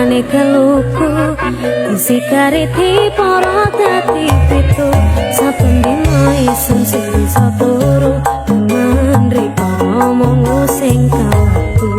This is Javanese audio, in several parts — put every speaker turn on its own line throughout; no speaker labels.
Rasane keluku isi kariti para dadi pitu saben dina isem sing bisa turu mendriko ngomong sing kawaku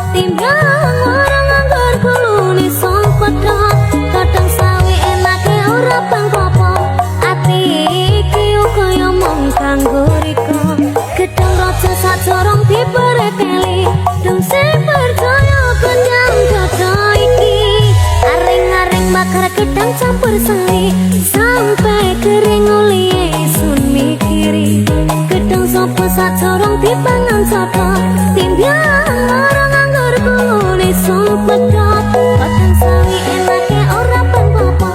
timbang orang anggar kuluni song pedot kadang sawi enake ora pangkopo ati iki kaya mung kanggo riko gedang raja sacorong diperekeli dong sing percaya kenyang dodo iki aring-aring bakar gedang campur sari sampai kering uli sun mikiri gedang sopo sacorong dipangan soto timbang orang anggar kuluni song pedot kadang sawi enake ora pangkopo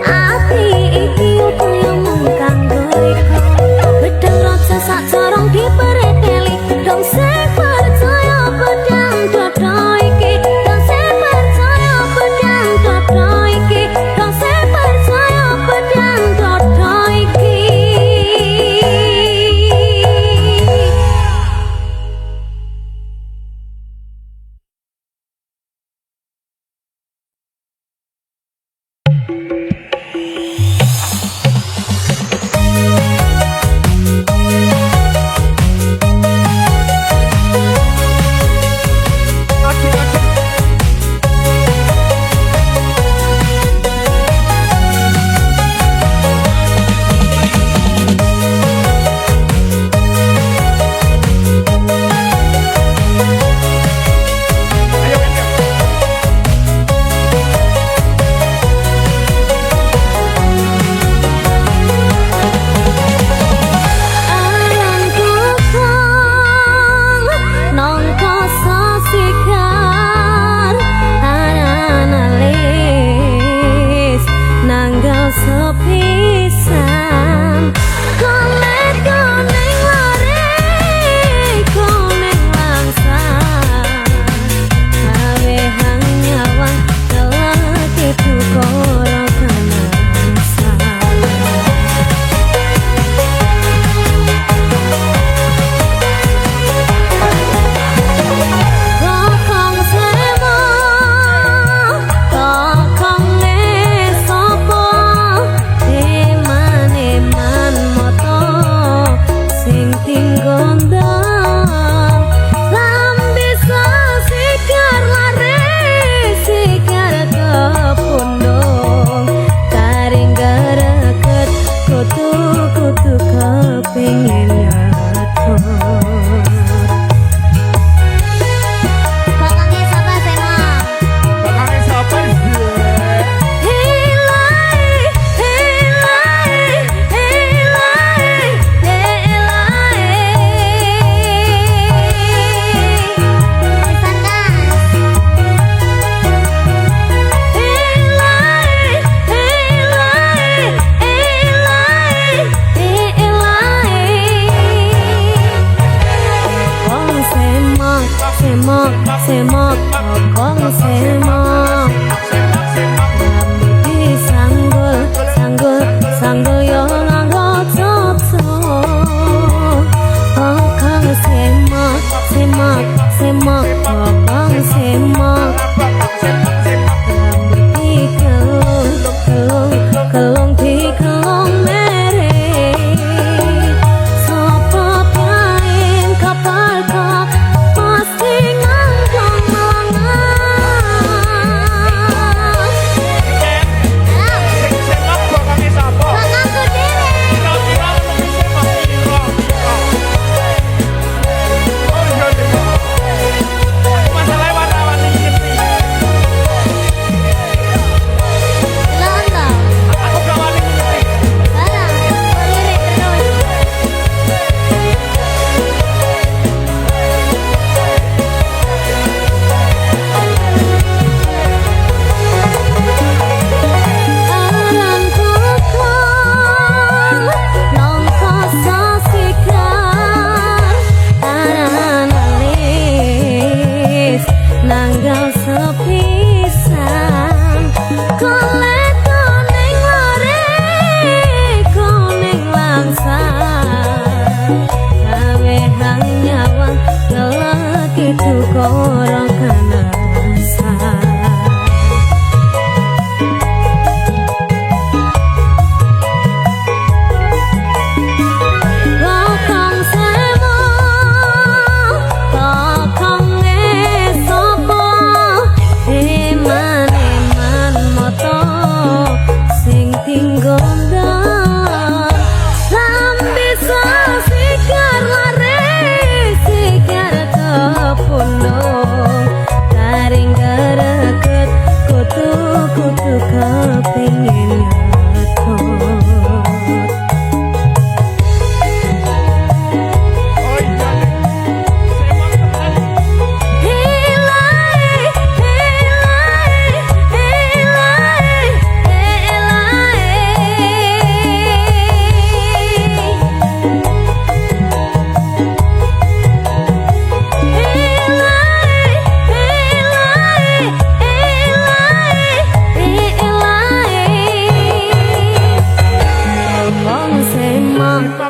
ati iki kaya mung kanggo riko gedang raja sacorong diperekeli dong sing percaya pedang dodo iki dong sing percaya pedang dodo iki dong sing percaya pedang dodo iki semok kokong semok Rambi sanggul sanggul sanggul yo nganggo cocok kokong semok semok semok kokong semok Rambi kelung kelung kelung di kelung mere sopo paing kapal kok pasti ngangkong melangan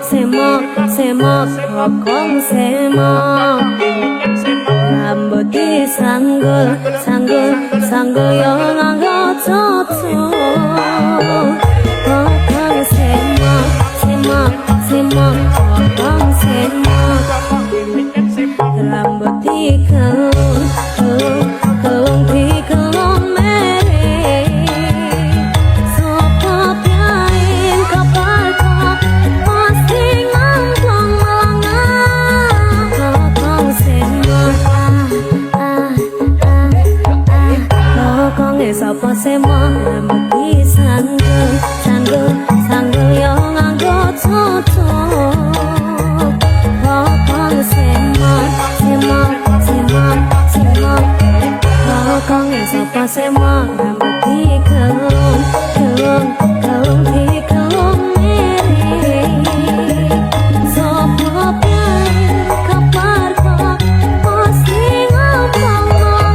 semok semok kokong semok rambut disanggul sanggul sanggul yo nganggo cocok kokong semok semok semok kokong semok rambut dikelung kelung kelung dikelung mere sopo piain kapalku pasti ngomong melangah kokong semok kokong sopo semok rambut disanggul sanggul sanggul yo nganggo cocok kokong semok semok semok semok kokong sopo semok rambut dikelung kelung kelung dikelung mere sopo piain kaparko pasti ngomong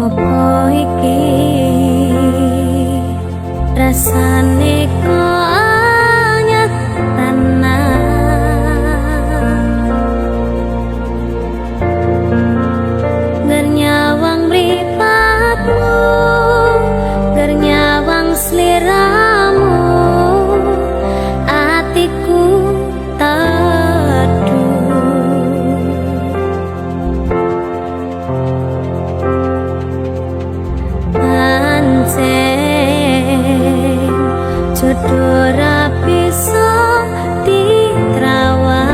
opo iki rasane kok anyar tenan gernyawang mripatmu gernyawang sliramu atiku jodoh ra bisa ditrawang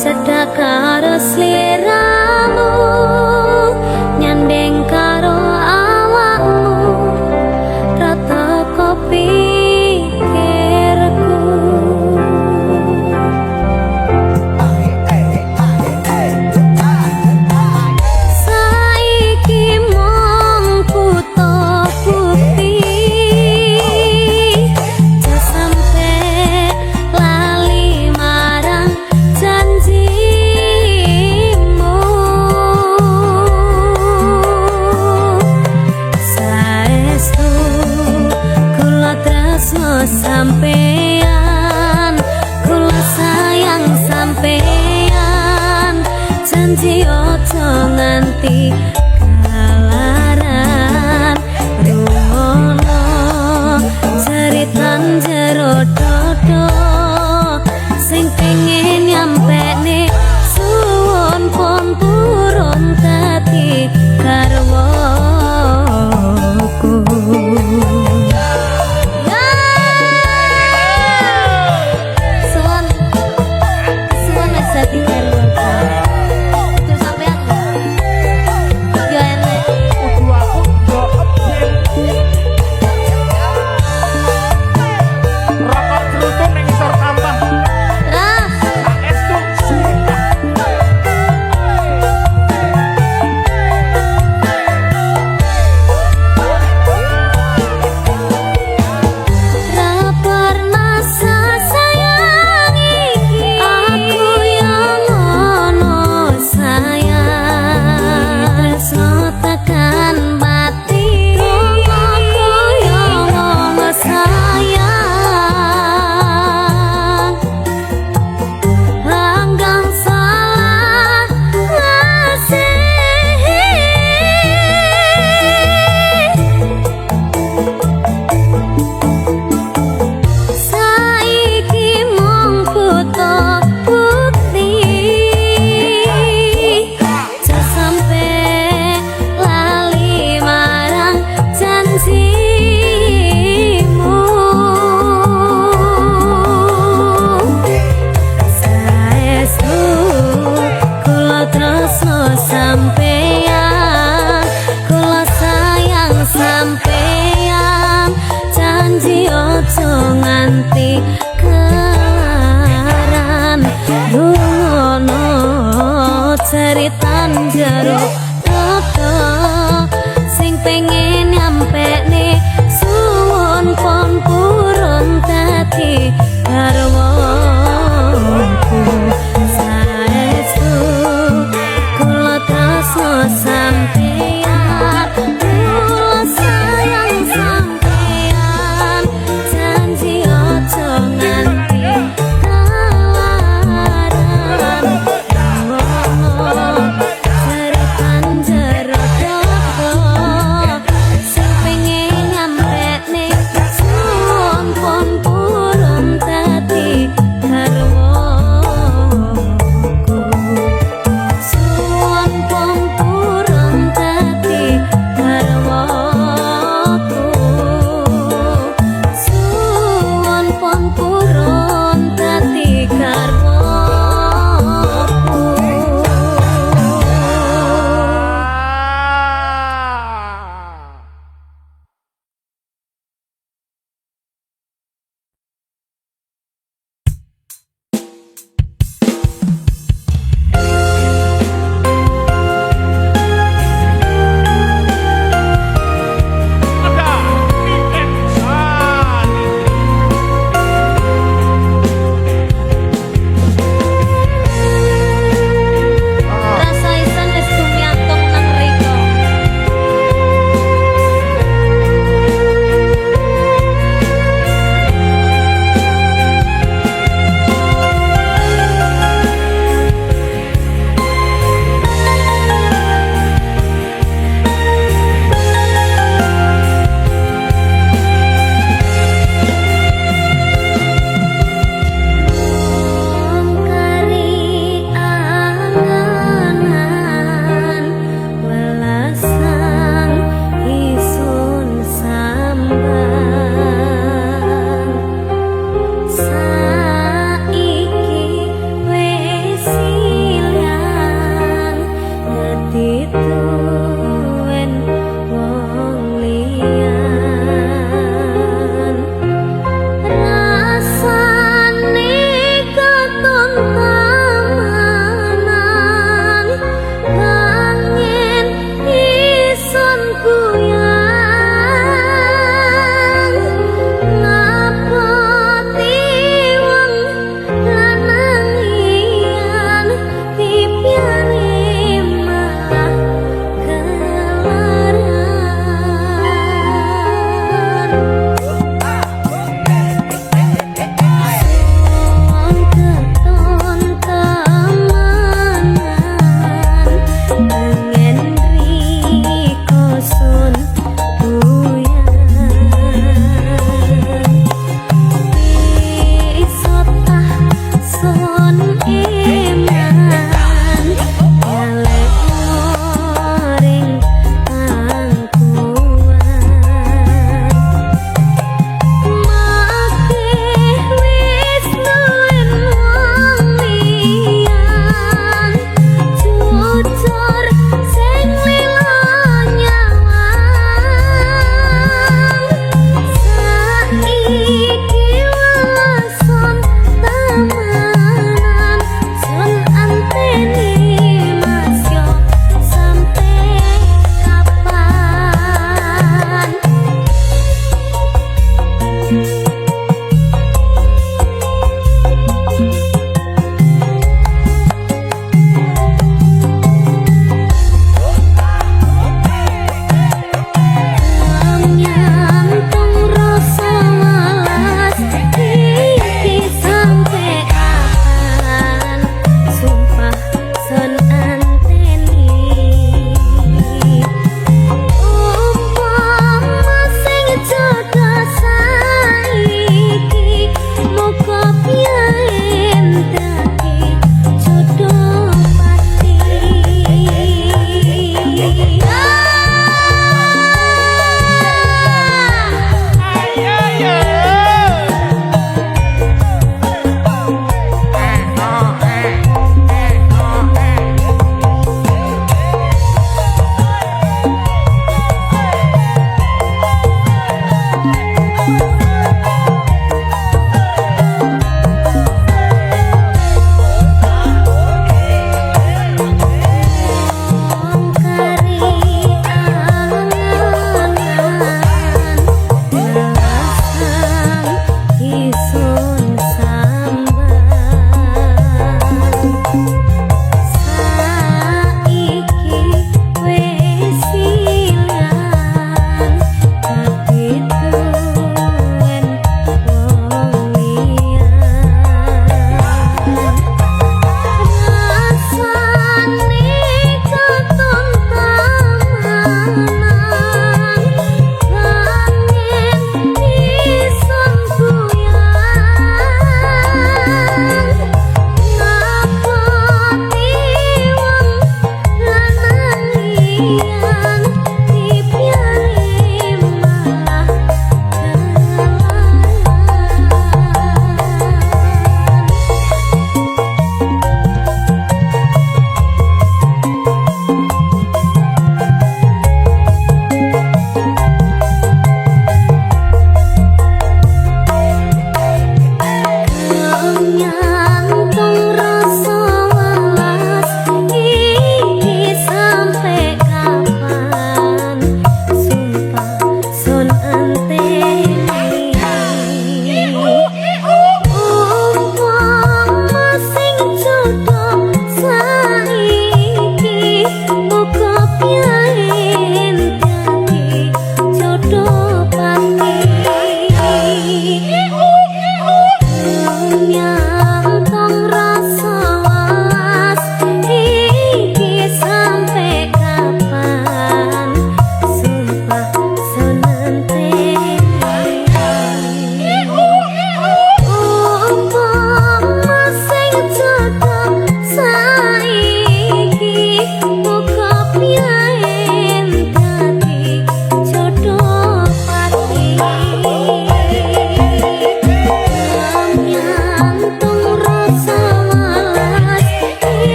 cedak karo sliramu nyandeng karo awakmu rata kopi sampean kula sayang sampean janji ojo nganti kalaran rungono ceritan jero dodo sing pengen nyampene suwon pon turun dadi garwaku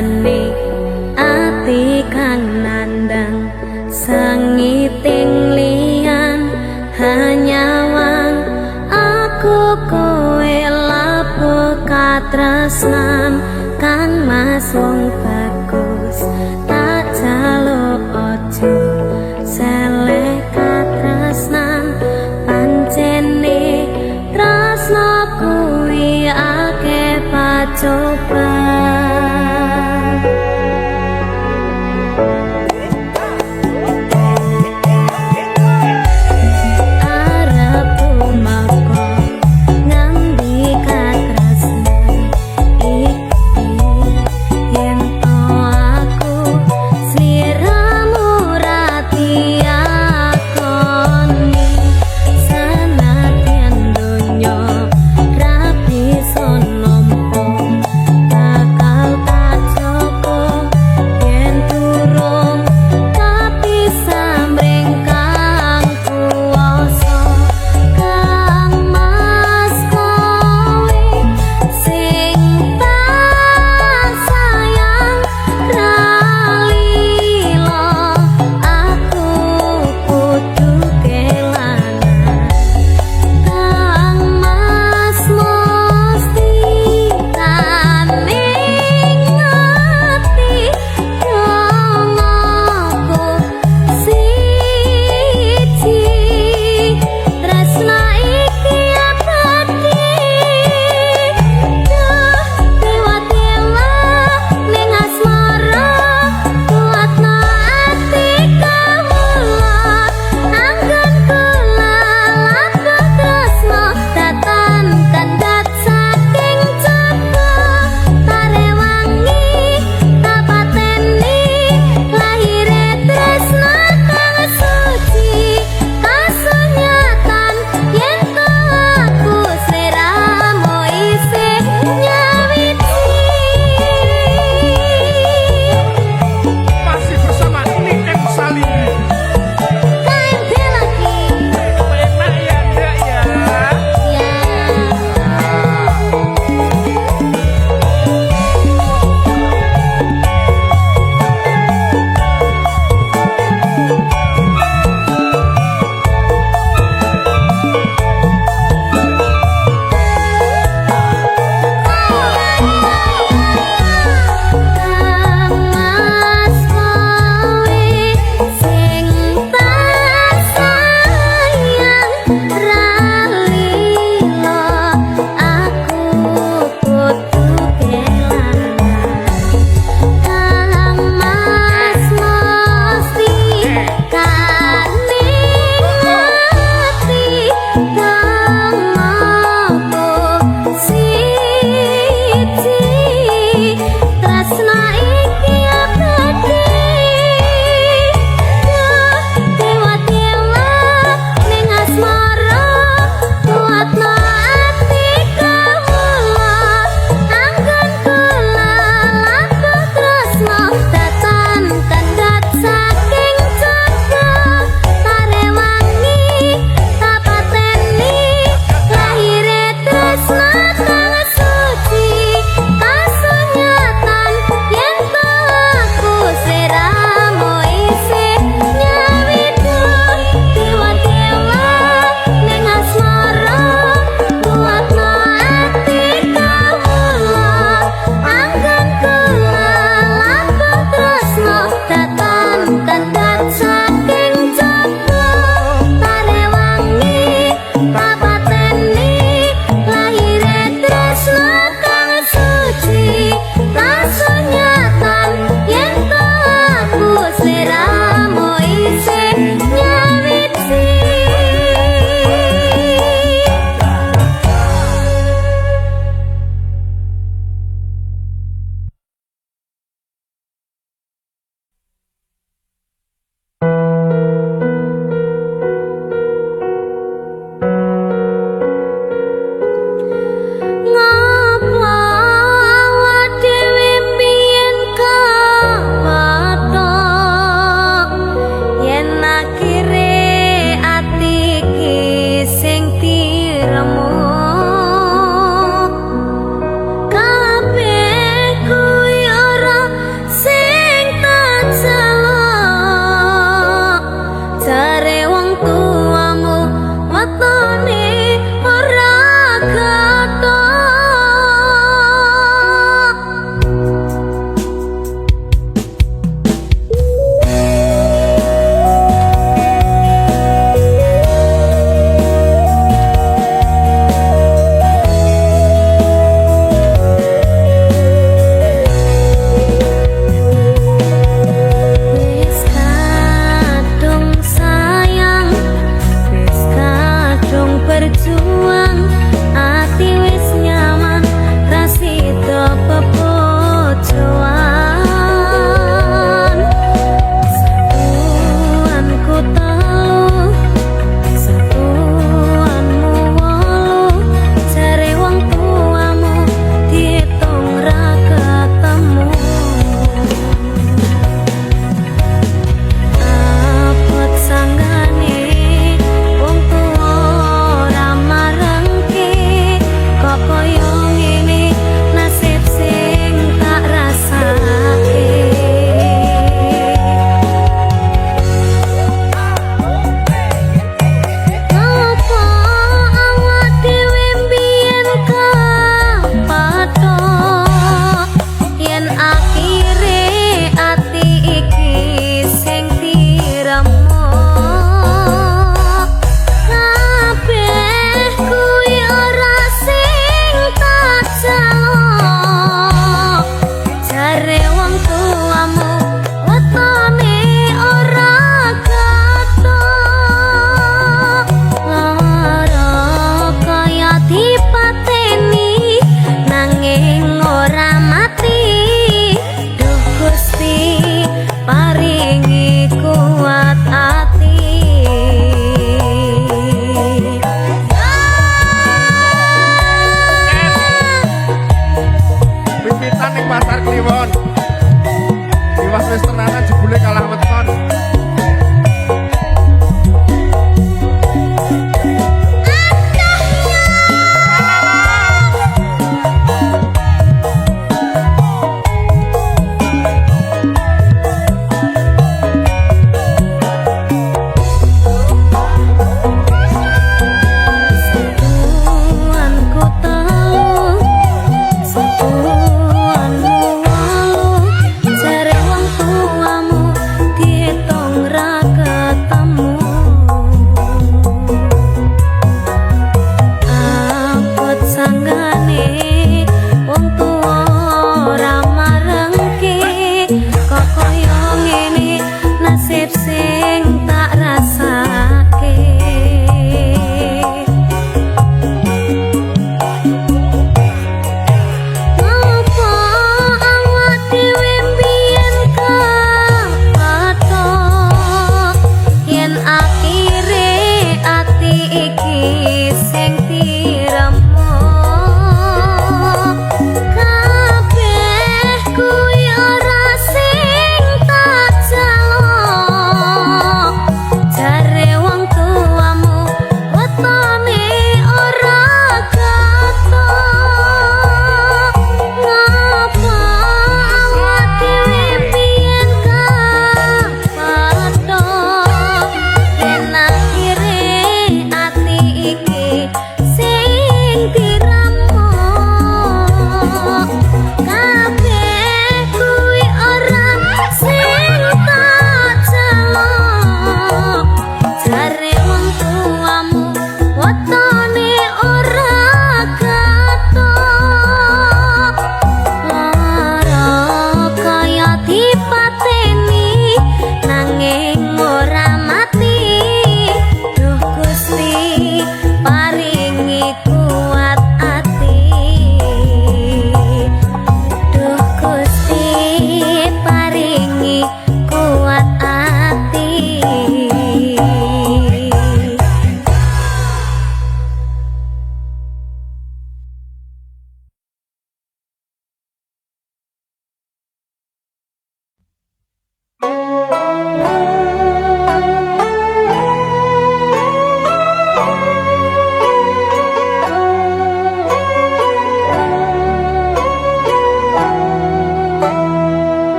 rasane ati kang nandang sangiting liyan hanyawang aku kowe lapo katresnan kang mas wong bagus tak jaluk ojo seleh katresnan pancene tresno kuwi akeh pacoban.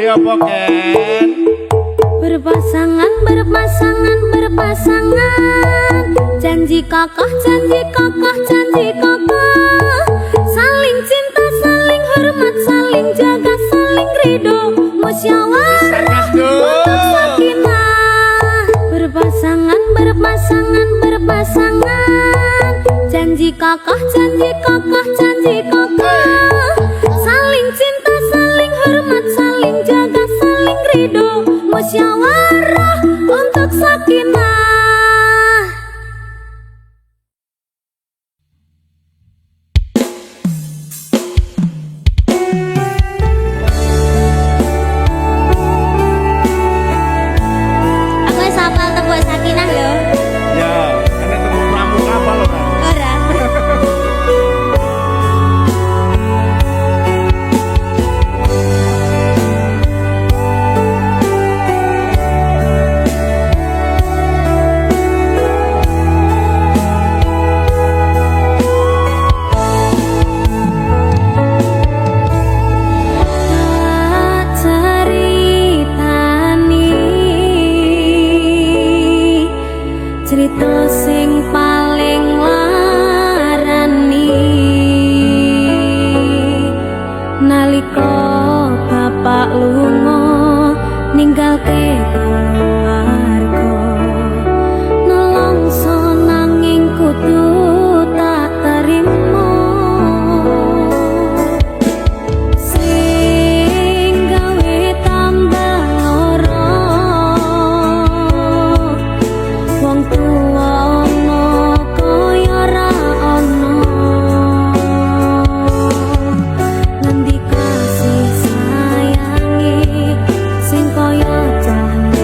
Iya apa Ken?
Berpasangan, berpasangan, berpasangan. Janji kokoh, janji kokoh, janji kokoh. Saling cinta, saling hormat, saling jaga, saling ridho, musyawarah untuk sakinah. Berpasangan, berpasangan, berpasangan. Janji kokoh, janji kokoh, janji kokoh. Saling cinta, saling hormat, saling jaga, saling ridho, musyawarah untuk sakinah. Aku sapal tepuk sakinah loh.
Ya, ana temu pramu apa lo kan?
Ora. Cerita sing paling larani nalika bapak lunga ninggalke keluarga nelongso nanging kudu tak terima sing gawe tambah lara wong tuwa ana kaya ra ana ngendi kasih sayangi sing kaya jane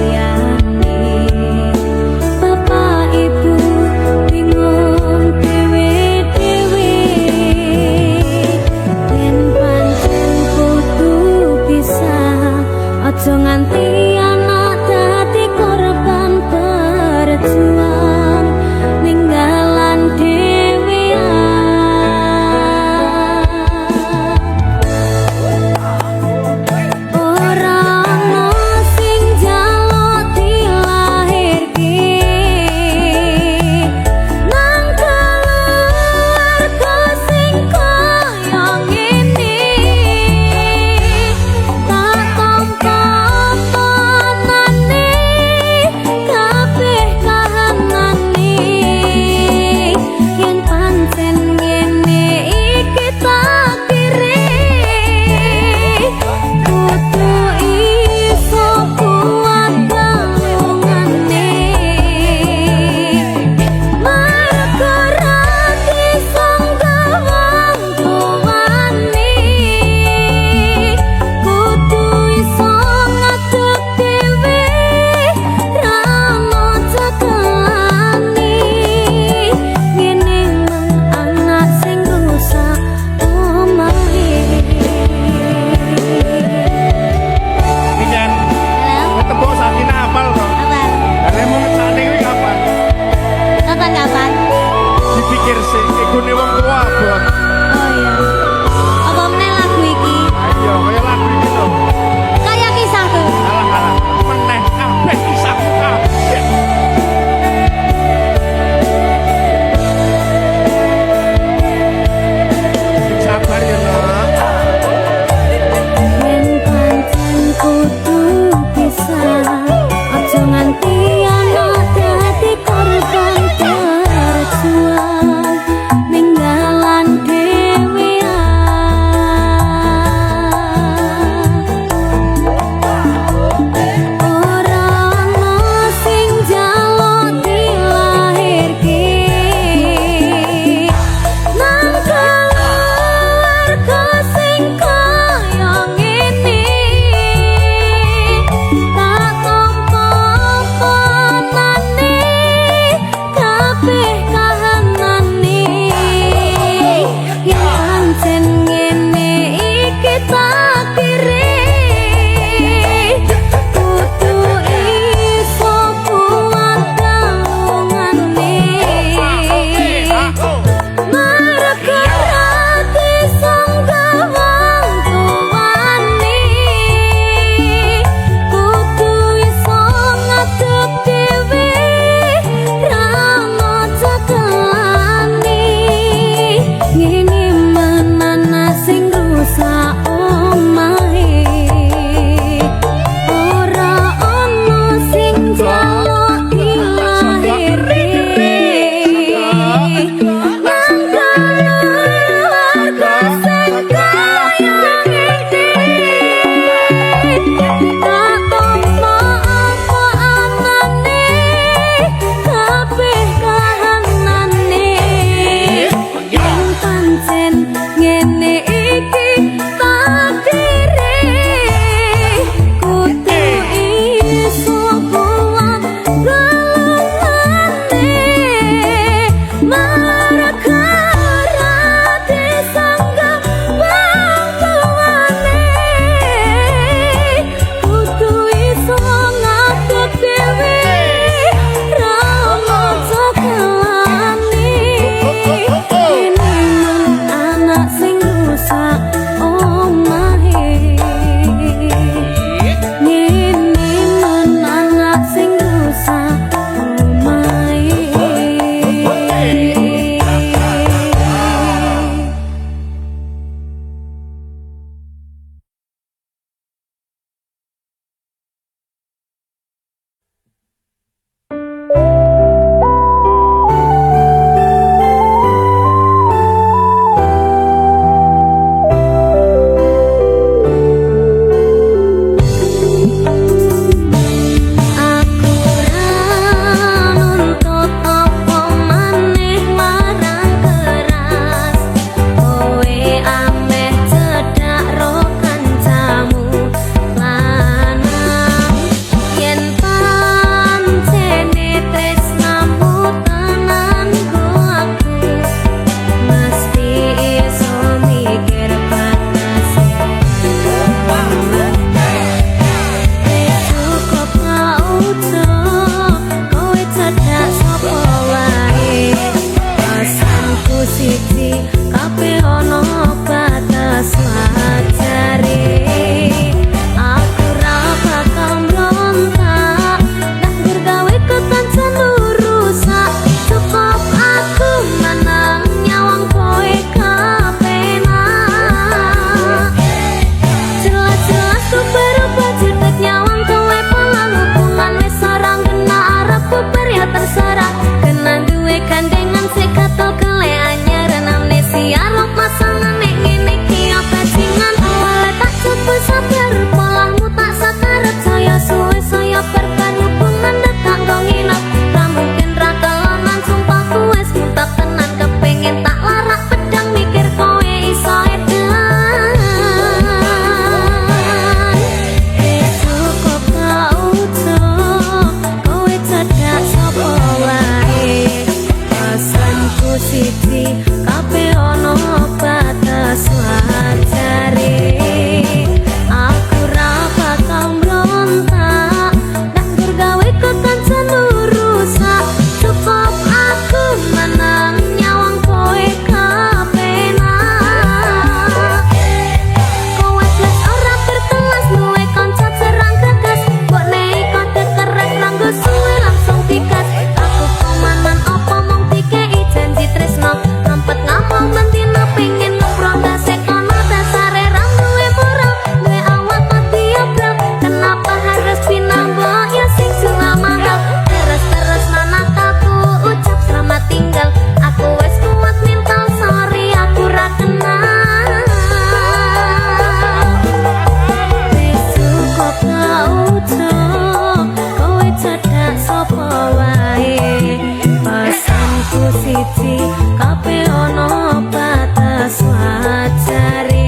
siji kabeh ana batas wajare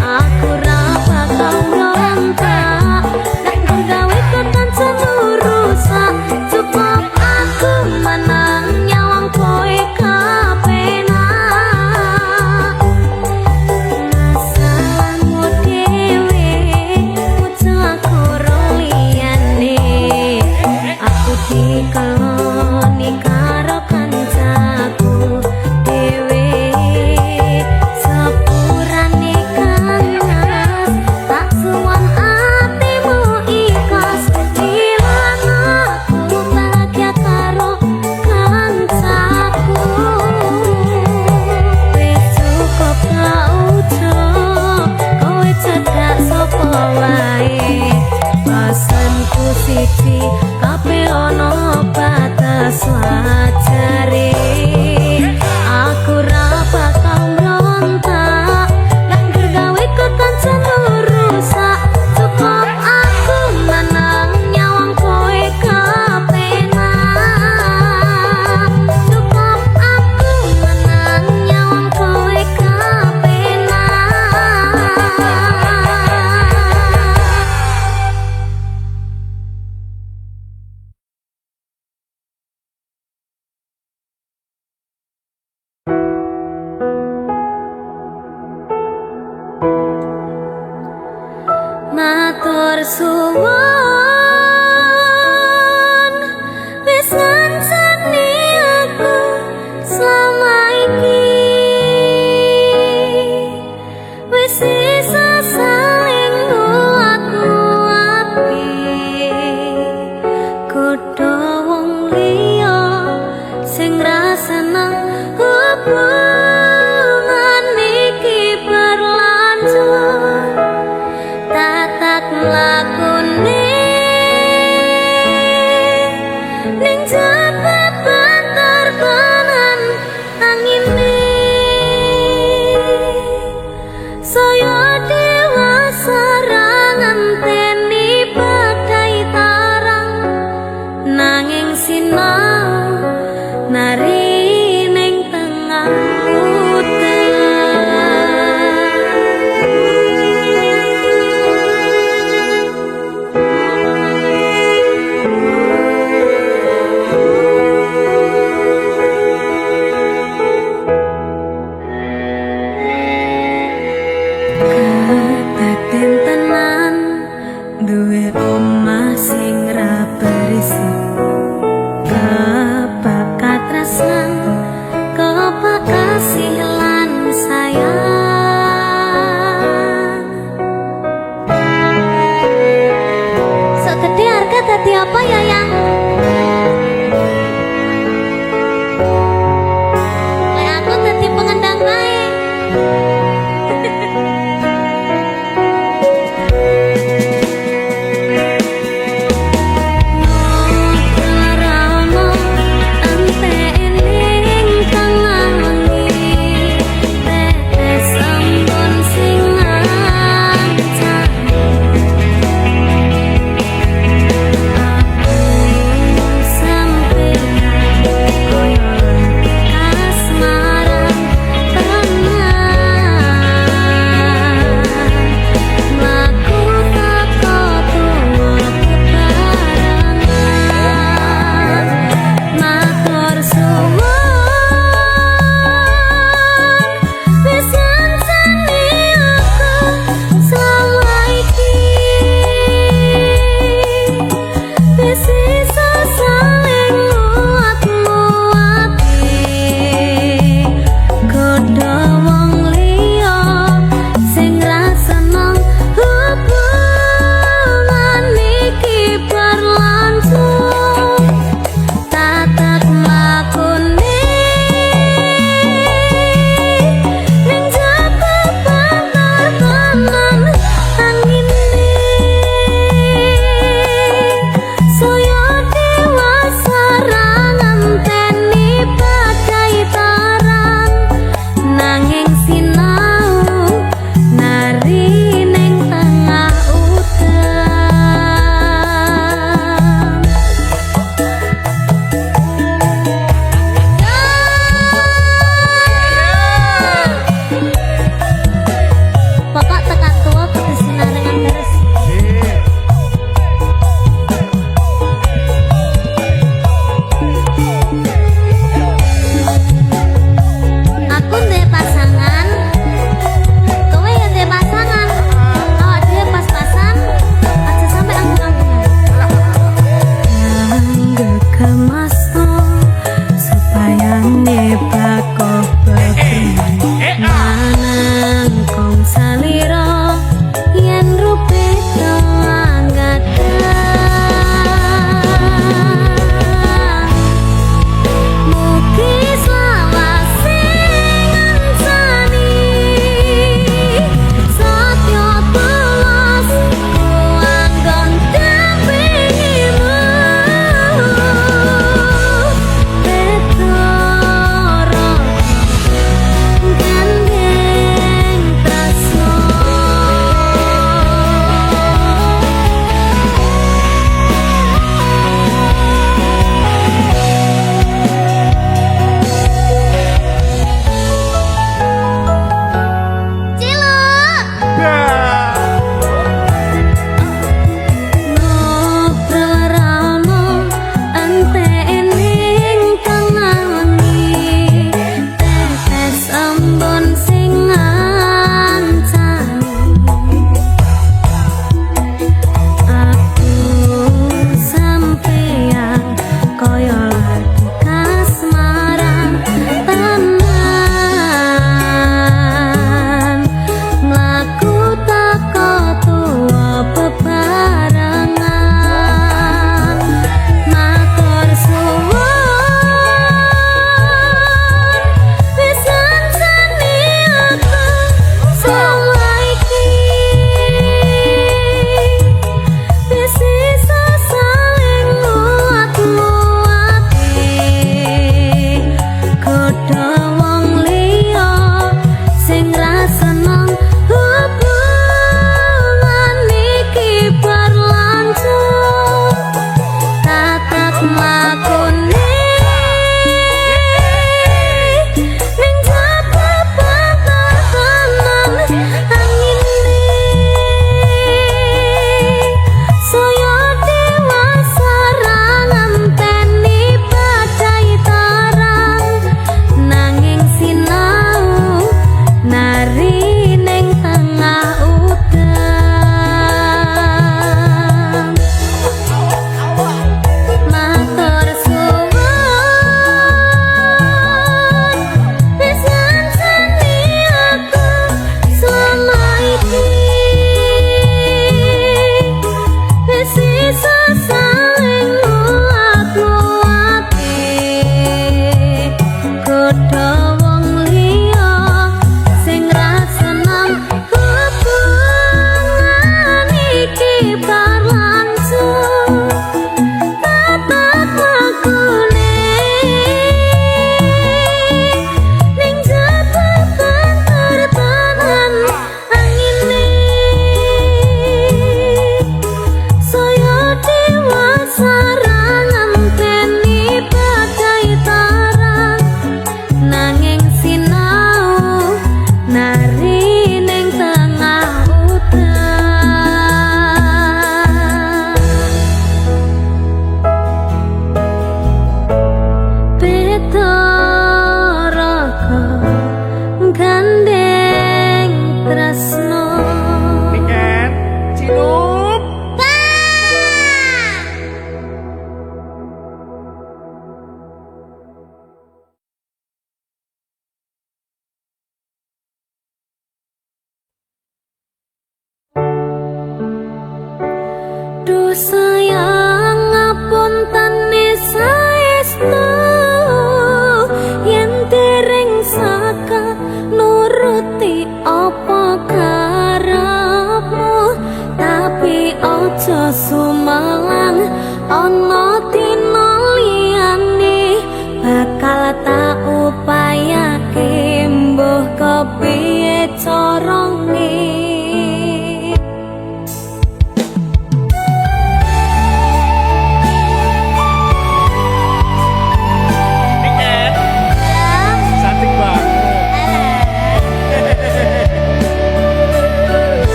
aku ra bakal ngrontak nek gawe kekancan rusak cukup aku menang nyawang kowe kapenak masalahmu dhewe ojo aku liyane aku dikeloni karo kancaku dhewe sepurane kanas tak suwan atimu ikhlas ilang aku bahagia karo kancaku wis cukup gak ujuk kowe cedak sapa wae pesanku siji kabeh ana batas wajare aku ra bakal mbrontak nek gawe kekancan rusak cukup aku menang nyawang kowe kapenak cukup aku menang nyawang kowe kapenak matur suwun wis ngancani aku selama iki wis isa saling nguat-nguati kudu wong liya sing ra seneng hubungan iki berlanjut tatak lakune ning jabatan terbanan angine saya dewasa ngenteni badai tarang nanging sinau nari ning tengah ketaten tenan duwe omah sing ra berisi kebakat tresnan kebakat kasih lan sayang segede harga dadi apa ya yang lek aku dadi pengendang bae Rano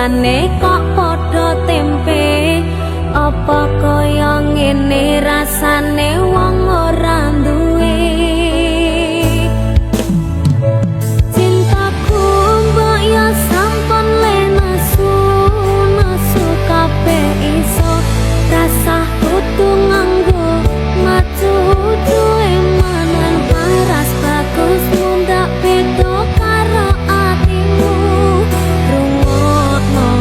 rasane kok padha tempe apa kaya ngene rasane wong ora duwe cintaku mbok ya sampun le nesu kabeh iso rasa kudu nganggo matu duwe manan paras bagus mundak beda karo atimu rungokno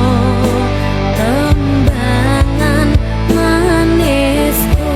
tembangan manisku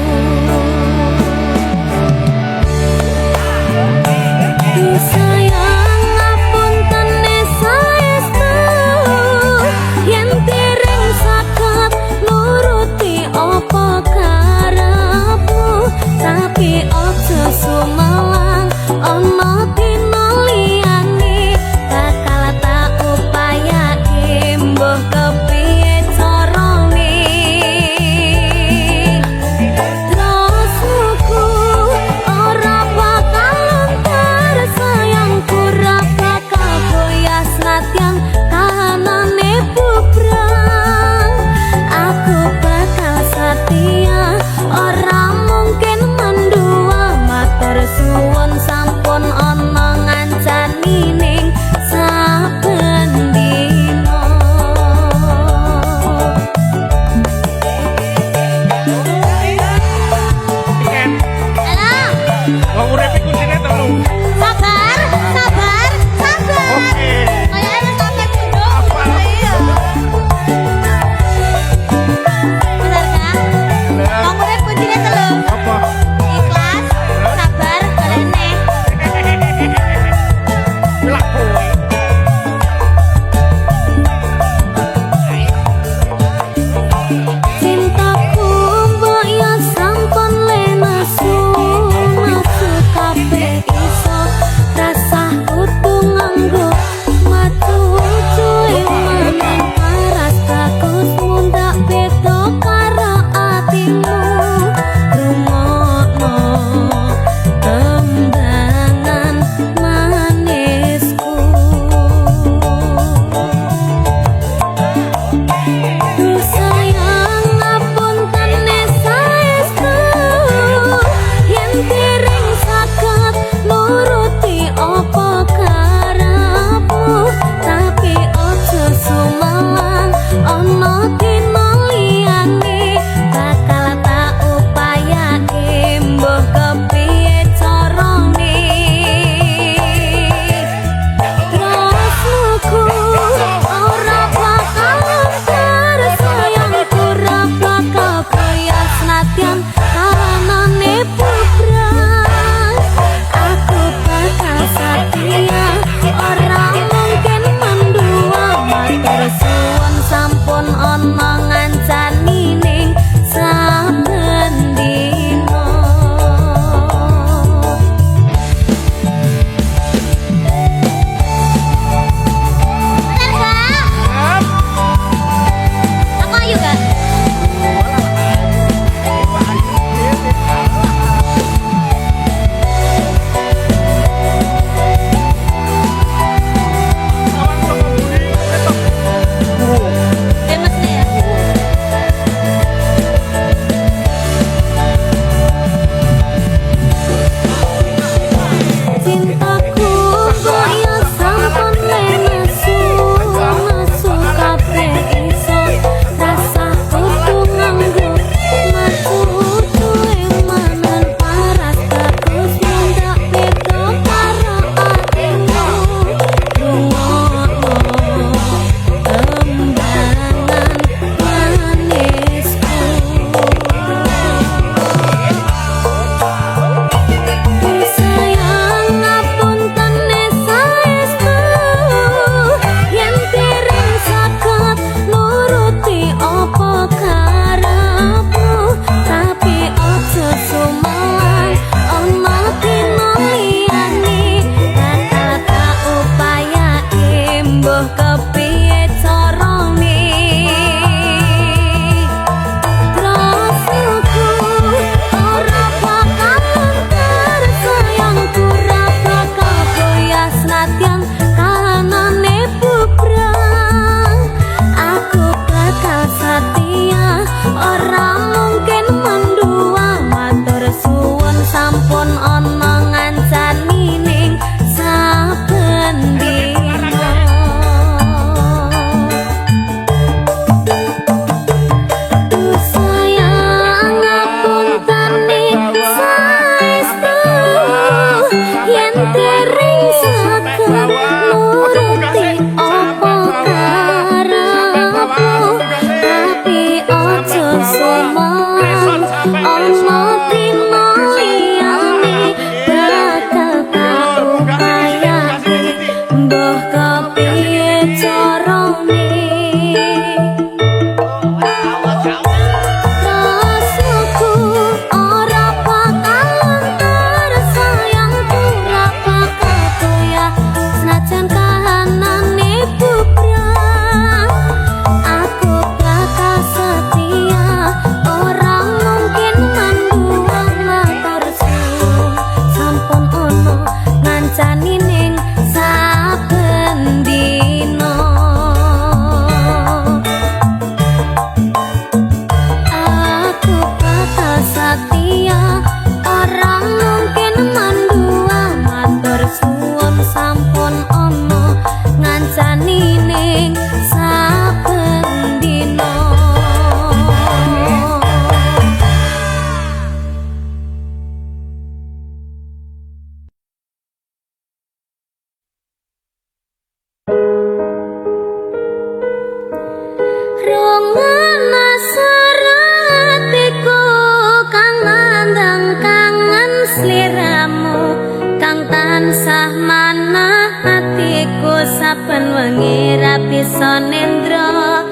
sliramu kang tansah manah atiku saben wengi ra bisa nendra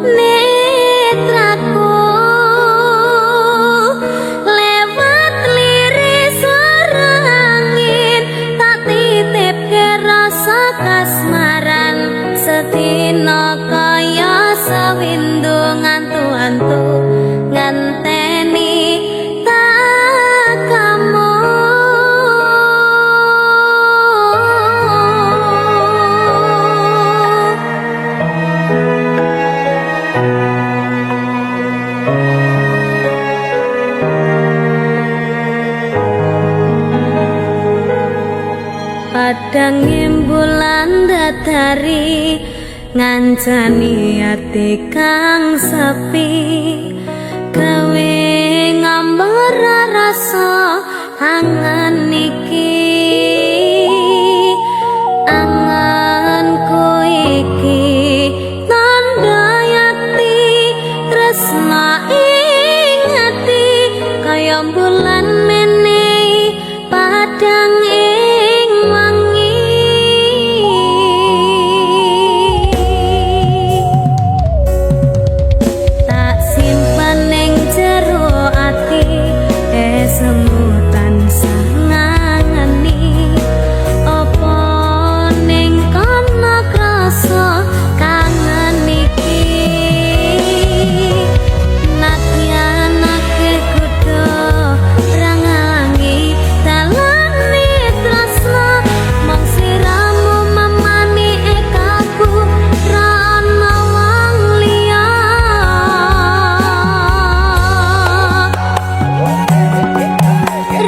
netraku lewat liris angin tak titipke rasa kasmaran sedina kaya sawindu ngantu-antu nganteni takamu padang imbulan datari ngancani ati kang sepi gawe ngambar rasa angan iki anganku iki tanda yati tresna ing ati kaya bulan menehi padang ing wangi tak simpan ning jero ati semutan sangangani opo ning kono krasa kangen iki nakyanake kudu rangangi dalane tresna mong sliramu mamani ekaku ra ana wong liya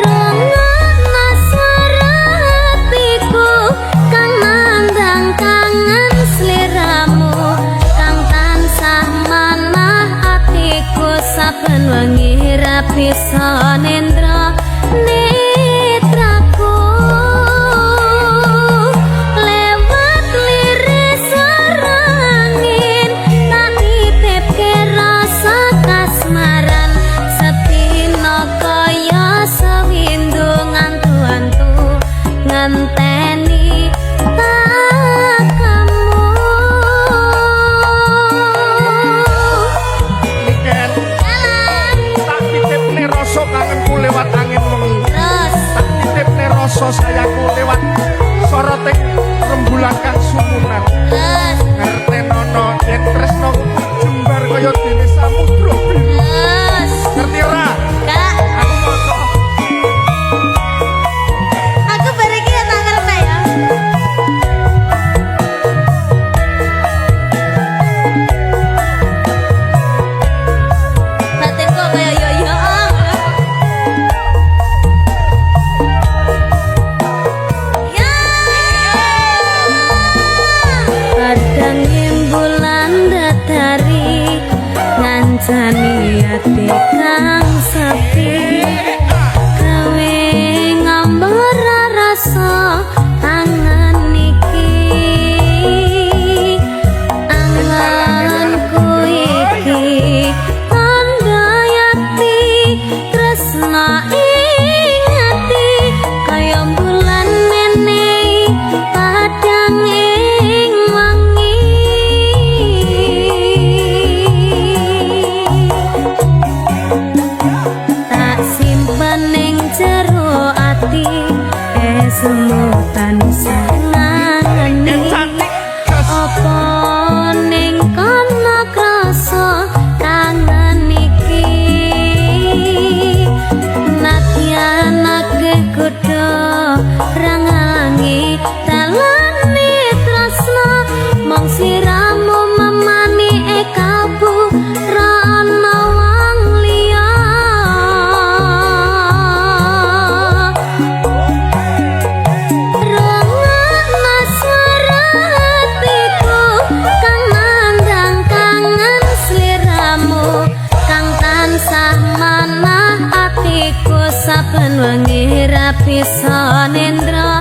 rangana saratiku kang nandang kangen sliramu kang tansah manah atiku saben wengi ra bisa nendra netraku lewat liris angin tak titipke rasa kasmaran sedina kaya sawindu ngantu-antu nganteni takamu
Niken tak titipne rasa kangenku lewat angin wengi
terus
tak titipne rasa sayangku lewat soroting rembulan kang sumunan
terus
ngertenono yen tresno jembar kaya dene samudra biru
terus
ngerti ora
kak
aku moco
aku bareng ya tak ngerti ya batinku kaya yo-yo ya padang imbulan datari ngancani ati kang sepi gawe ngambar rasa angan iki anganku iki tanda yati tresna ing ati kaya bulan menehi padang ing wangi tak simpan ning jero ati semutan sangangani opo ning kono krasa kangen iki nakyanake kudu rangangi dalane tresna mong sliramu mamani ekabu ra ana wong liya rangana saratiku kang nandang kangen sliramu kang tansah manah atiku saben wengi ra bisa nendra